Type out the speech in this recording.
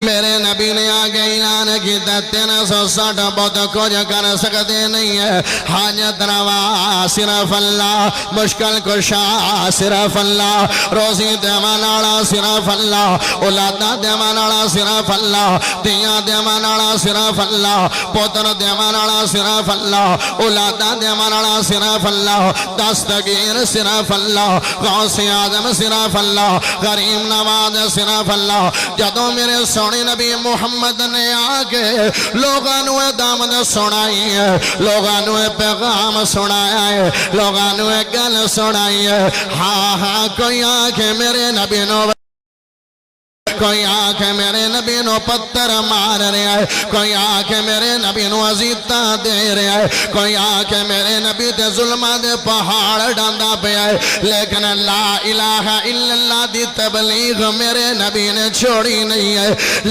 میرے نبی نے آگے اعلان کیتا 360 بہت کچھ کر سکتے نہیں ہے، حاجت روا صرف اللہ، مشکل کشا صرف اللہ، روزی دیوان والا صرف اللہ، اولاداں دیوان والا صرف اللہ، دیاں دیوان والا صرف اللہ، پتر دیوان والا صرف اللہ، اولاداں دیوان والا صرف اللہ، دستگیر صرف اللہ، غوث اعظم صرف اللہ، کریم نواز صرف اللہ۔ جدوں میرے سونے نبی محمد نے آگے لوگانو دامد سنائی ہے، لوگانو پیغام سنایا ہے، لوگانو گل سنائی ہے۔ ہاں ہاں کوئی آنکھیں میرے نبی نو، کوئی آنکھیں میرے نبی نو پتھر مار رہے ہیں، کوئی آنکھیں میرے نبی نو عزیتاں دے رہے ہیں، کوئی آنکھیں میرے نبی تے ظلمہ دے پہاڑ ڈاندا پہ ہے، لیکن لا الہ الا اللہ دی تبلیغ میرے نبی نے چھوڑی نہیں ہے۔